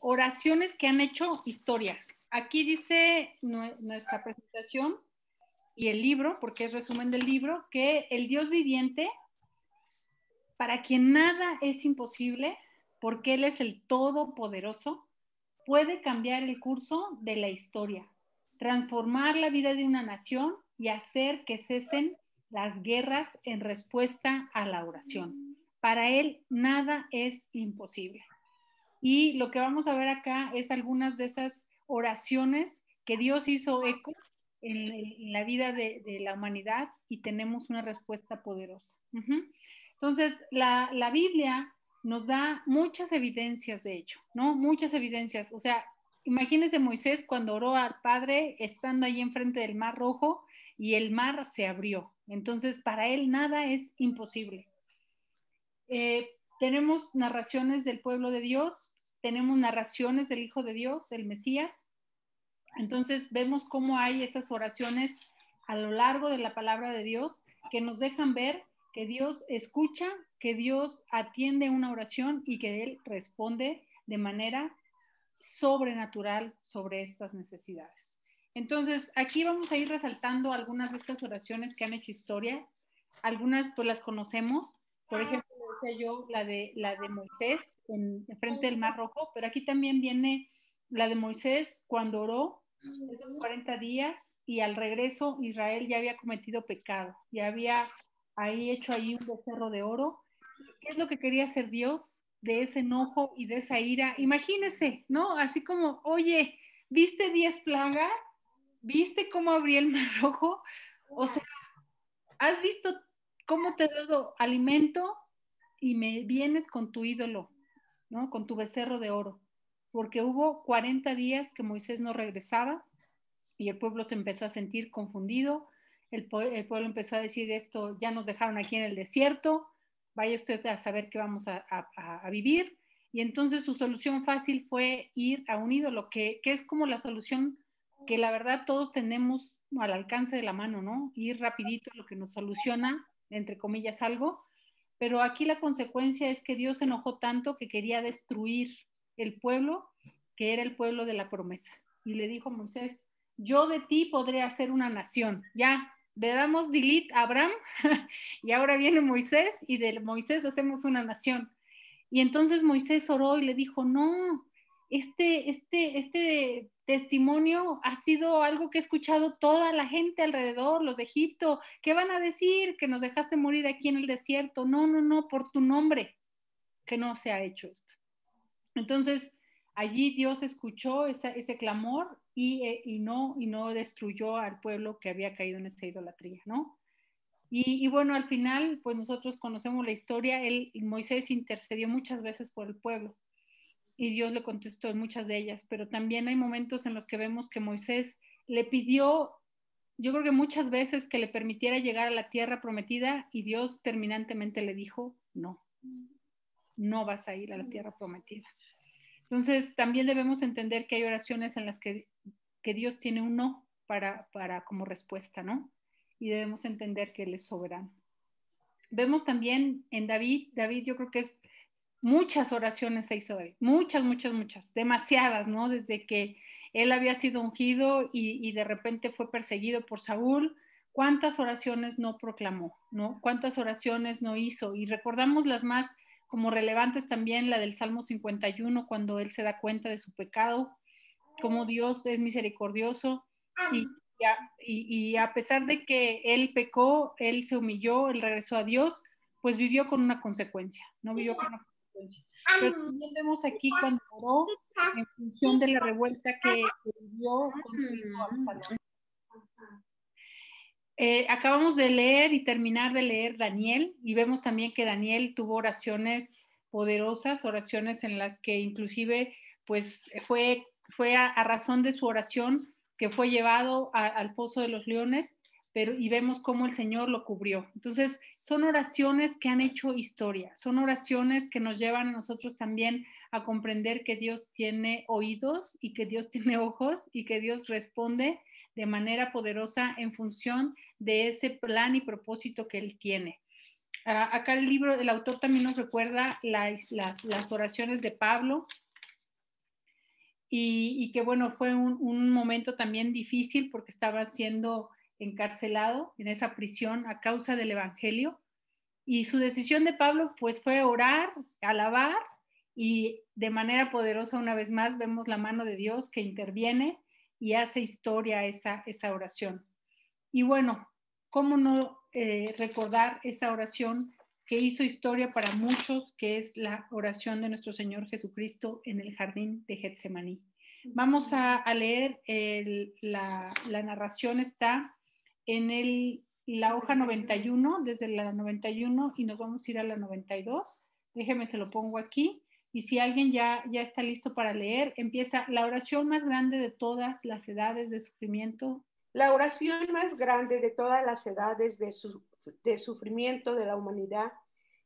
oraciones que han hecho historia. Aquí dice nuestra presentación y el libro, porque es resumen del libro, que el Dios viviente, para quien nada es imposible, porque Él es el Todopoderoso, puede cambiar el curso de la historia, transformar la vida de una nación y hacer que cesen las guerras en respuesta a la oración. Para Él nada es imposible. Y lo que vamos a ver acá es algunas de esas oraciones que Dios hizo eco en la vida de la humanidad y tenemos una respuesta poderosa. Entonces, la Biblia nos da muchas evidencias de ello, ¿no? Muchas evidencias. O sea, imagínense Moisés cuando oró al Padre estando ahí enfrente del Mar Rojo y el mar se abrió. Entonces, para él nada es imposible. Tenemos narraciones del pueblo de Dios, tenemos narraciones del Hijo de Dios, el Mesías. Entonces vemos cómo hay esas oraciones a lo largo de la palabra de Dios que nos dejan ver que Dios escucha, que Dios atiende una oración y que Él responde de manera sobrenatural sobre estas necesidades. Entonces, aquí vamos a ir resaltando algunas de estas oraciones que han hecho historias. Algunas pues las conocemos. Por ejemplo, decía yo la de Moisés en frente del Mar Rojo, pero aquí también viene la de Moisés cuando oró esos 40 días y al regreso Israel ya había cometido pecado, ya había hecho ahí un becerro de oro. ¿Qué es lo que quería hacer Dios de ese enojo y de esa ira? Imagínese, ¿no? Así como, oye, ¿viste 10 plagas? ¿Viste cómo abrí el Mar Rojo? O sea, ¿has visto cómo te he dado alimento y me vienes con tu ídolo, ¿no? Con tu becerro de oro. Porque hubo 40 días que Moisés no regresaba y el pueblo se empezó a sentir confundido. El pueblo empezó a decir esto, ya nos dejaron aquí en el desierto, vaya usted a saber qué vamos a vivir. Y entonces su solución fácil fue ir a un ídolo, que es como la solución que la verdad todos tenemos al alcance de la mano, ¿no? Ir rapidito lo que nos soluciona, entre comillas, algo. Pero aquí la consecuencia es que Dios se enojó tanto que quería destruir el pueblo, que era el pueblo de la promesa. Y le dijo a Moisés, yo de ti podré hacer una nación. Ya, le damos delete a Abraham y ahora viene Moisés y de Moisés hacemos una nación. Y entonces Moisés oró y le dijo, no, este testimonio ha sido algo que ha escuchado toda la gente alrededor, los de Egipto. ¿Qué van a decir? Que nos dejaste morir aquí en el desierto. No, no, no, por tu nombre, que no se ha hecho esto. Entonces, allí Dios escuchó ese clamor y no destruyó al pueblo que había caído en esa idolatría, ¿no? Y bueno, al final, pues nosotros conocemos la historia, Moisés intercedió muchas veces por el pueblo y Dios le contestó en muchas de ellas, pero también hay momentos en los que vemos que Moisés le pidió, yo creo que muchas veces que le permitiera llegar a la tierra prometida y Dios terminantemente le dijo, no, no vas a ir a la tierra prometida. Entonces, también debemos entender que hay oraciones en las que Dios tiene un no para como respuesta, ¿no? Y debemos entender que Él es soberano. Vemos también en David yo creo que es muchas oraciones se hizo David, muchas, demasiadas, ¿no? Desde que él había sido ungido y de repente fue perseguido por Saúl, ¿cuántas oraciones no proclamó, ¿no? ¿Cuántas oraciones no hizo? Y recordamos las más como relevantes también, la del Salmo 51, cuando él se da cuenta de su pecado, como Dios es misericordioso y a pesar de que él pecó, él se humilló, él regresó a Dios, pues vivió con una consecuencia, no vivió con una consecuencia. Pero también vemos aquí cuando oró en función de la revuelta que vivió con su hijo Absalón. Acabamos de leer y terminar de leer Daniel y vemos también que Daniel tuvo oraciones poderosas, oraciones en las que inclusive pues fue a razón de su oración que fue llevado al foso de los leones, y vemos cómo el Señor lo cubrió. Entonces, son oraciones que han hecho historia, son oraciones que nos llevan a nosotros también a comprender que Dios tiene oídos y que Dios tiene ojos y que Dios responde de manera poderosa en función de ese plan y propósito que Él tiene. Acá el autor también nos recuerda las oraciones de Pablo, y que bueno, fue un momento también difícil porque estaba siendo encarcelado en esa prisión a causa del Evangelio. Y su decisión de Pablo pues fue orar, alabar y de manera poderosa una vez más vemos la mano de Dios que interviene y hace historia esa oración. Y bueno, ¿cómo no recordar esa oración que hizo historia para muchos, que es la oración de nuestro Señor Jesucristo en el jardín de Getsemaní? Vamos a leer la narración, está en la hoja 91, desde la 91 y nos vamos a ir a la 92. Déjeme, se lo pongo aquí. Y si alguien ya está listo para leer, empieza la oración más grande de todas las edades de sufrimiento. La oración más grande de todas las edades de sufrimiento de la humanidad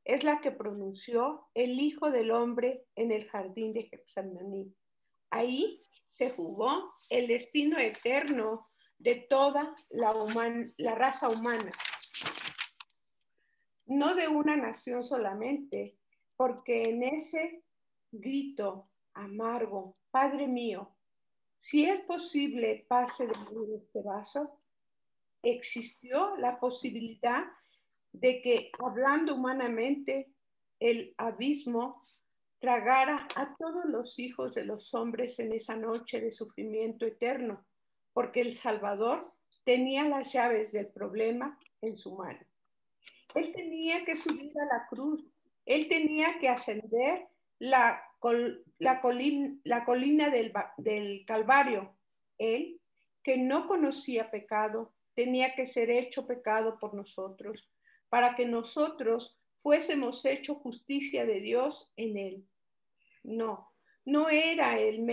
es la que pronunció el Hijo del Hombre en el jardín de Getsemaní. Ahí se jugó el destino eterno de toda la raza humana, no de una nación solamente, porque en ese grito amargo, Padre mío, si es posible, pase de mí este vaso, existió la posibilidad de que, hablando humanamente, el abismo tragara a todos los hijos de los hombres en esa noche de sufrimiento eterno, porque el Salvador tenía las llaves del problema en su mano. Él tenía que subir a la cruz, él tenía que ascender la colina del Calvario. Él, que no conocía pecado, tenía que ser hecho pecado por nosotros, para que nosotros fuésemos hecho justicia de Dios en él. No era el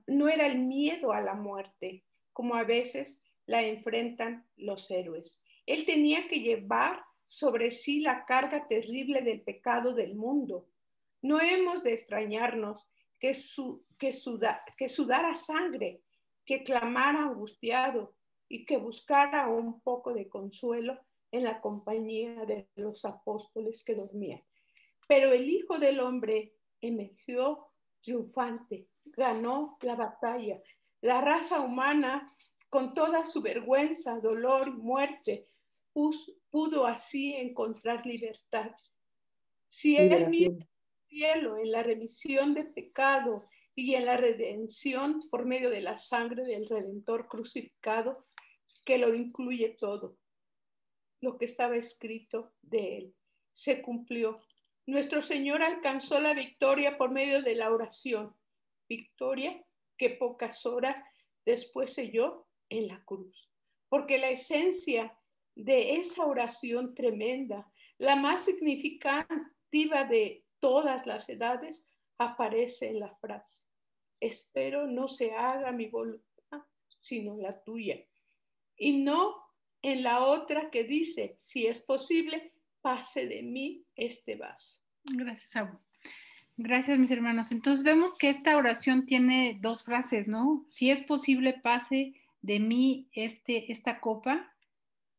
no era el miedo a la muerte, como a veces la enfrentan los héroes. Él tenía que llevar sobre sí la carga terrible del pecado del mundo. No hemos de extrañarnos que sudara sangre, que clamara angustiado y que buscara un poco de consuelo en la compañía de los apóstoles que dormían. Pero el Hijo del Hombre emergió triunfante, ganó la batalla. La raza humana, con toda su vergüenza, dolor y muerte, pudo así encontrar libertad. Si Él mira el cielo en la remisión de pecado y en la redención por medio de la sangre del Redentor crucificado, que lo incluye todo, lo que estaba escrito de Él se cumplió. Nuestro Señor alcanzó la victoria por medio de la oración, victoria que pocas horas después selló en la cruz. Porque la esencia de esa oración tremenda, la más significativa de todas las edades, aparece en la frase: espero no se haga mi voluntad, sino la tuya. Y no en la otra que dice, si es posible, pase de mí este vaso. Gracias, Abu. Gracias, mis hermanos. Entonces vemos que esta oración tiene dos frases, ¿no? Si es posible, pase de mí esta copa,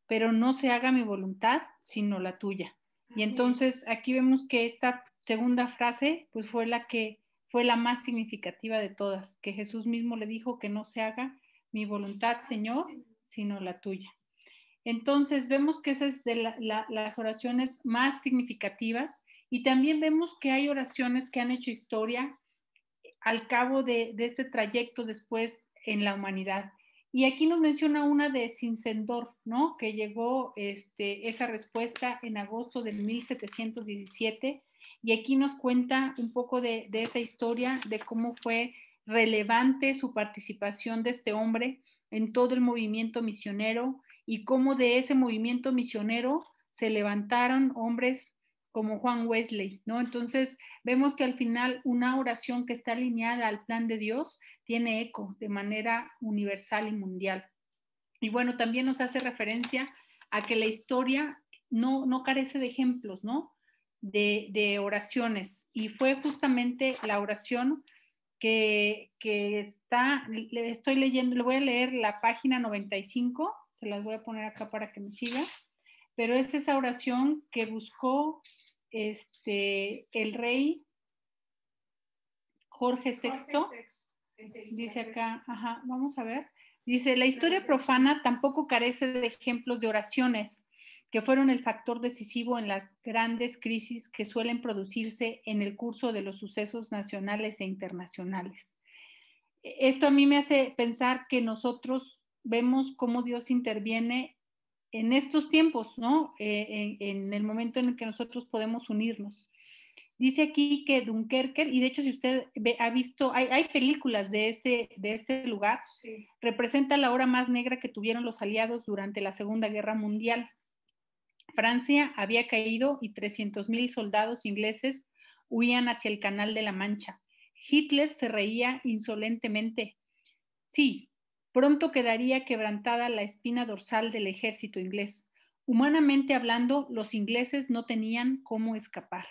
pero no se haga mi voluntad, sino la tuya. Y entonces aquí vemos que esta segunda frase, pues fue la más significativa de todas, que Jesús mismo le dijo que no se haga mi voluntad, Señor, sino la tuya. Entonces vemos que esa es de las oraciones más significativas y también vemos que hay oraciones que han hecho historia al cabo de este trayecto después en la humanidad. Y aquí nos menciona una de Zinzendorf, ¿no? Que llegó esa respuesta en agosto de 1717 y aquí nos cuenta un poco de esa historia, de cómo fue relevante su participación de este hombre en todo el movimiento misionero y cómo de ese movimiento misionero se levantaron hombres como Juan Wesley, ¿no? Entonces vemos que al final una oración que está alineada al plan de Dios tiene eco de manera universal y mundial. Y bueno, también nos hace referencia a que la historia no carece de ejemplos, ¿no? De oraciones. Y fue justamente la oración que está, le estoy leyendo, le voy a leer la página 95, se las voy a poner acá para que me siga, pero es esa oración que buscó el rey Jorge VI. Dice acá, vamos a ver. Dice, la historia profana tampoco carece de ejemplos de oraciones que fueron el factor decisivo en las grandes crisis que suelen producirse en el curso de los sucesos nacionales e internacionales. Esto a mí me hace pensar que nosotros vemos cómo Dios interviene en estos tiempos, ¿no? En el momento en el que nosotros podemos unirnos. Dice aquí que Dunkerque, y de hecho si usted ha visto, hay películas de este lugar, Sí. representa la hora más negra que tuvieron los aliados durante la Segunda Guerra Mundial. Francia había caído y 300,000 soldados ingleses huían hacia el Canal de la Mancha. Hitler se reía insolentemente. Sí, pronto quedaría quebrantada la espina dorsal del ejército inglés. Humanamente hablando, los ingleses no tenían cómo escapar.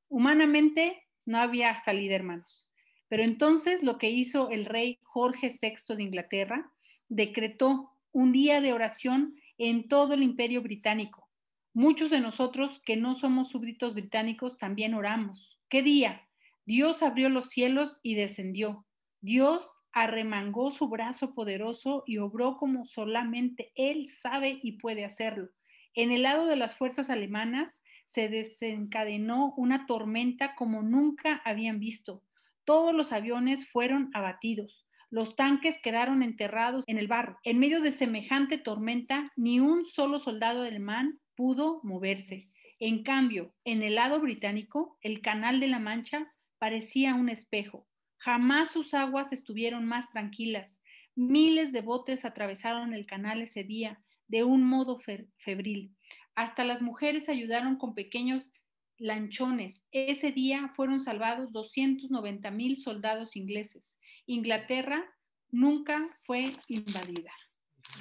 Humanamente no había salida, hermanos. Pero entonces lo que hizo el rey Jorge VI de Inglaterra, decretó un día de oración en todo el imperio británico. Muchos de nosotros que no somos súbditos británicos también oramos. ¿Qué día? Dios abrió los cielos y descendió. Dios arremangó su brazo poderoso y obró como solamente Él sabe y puede hacerlo. En el lado de las fuerzas alemanas se desencadenó una tormenta como nunca habían visto. Todos los aviones fueron abatidos. Los tanques quedaron enterrados en el barro. En medio de semejante tormenta, ni un solo soldado alemán pudo moverse. En cambio, en el lado británico, el Canal de la Mancha parecía un espejo. Jamás sus aguas estuvieron más tranquilas. Miles de botes atravesaron el canal ese día de un modo febril. Hasta las mujeres ayudaron con pequeños lanchones. Ese día fueron salvados 290,000 soldados ingleses. Inglaterra nunca fue invadida.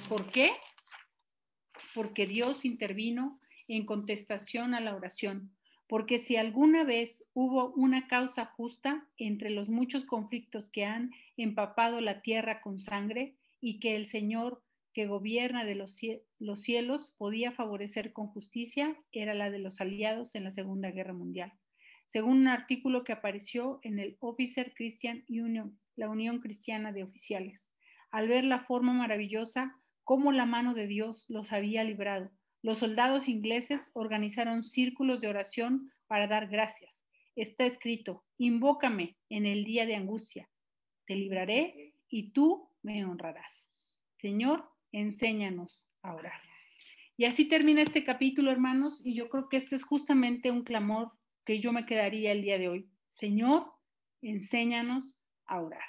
¿Por qué? Porque Dios intervino en contestación a la oración. Porque si alguna vez hubo una causa justa entre los muchos conflictos que han empapado la tierra con sangre y que el Señor que gobierna de los cielos podía favorecer con justicia, era la de los aliados en la Segunda Guerra Mundial. Según un artículo que apareció en el Officer Christian Union, la Unión Cristiana de Oficiales, al ver la forma maravillosa cómo la mano de Dios los había librado, los soldados ingleses organizaron círculos de oración para dar gracias. Está escrito, invócame en el día de angustia, te libraré y tú me honrarás. Señor, enséñanos a orar. Y así termina este capítulo, hermanos, y yo creo que este es justamente un clamor que yo me quedaría el día de hoy. Señor, enséñanos a orar.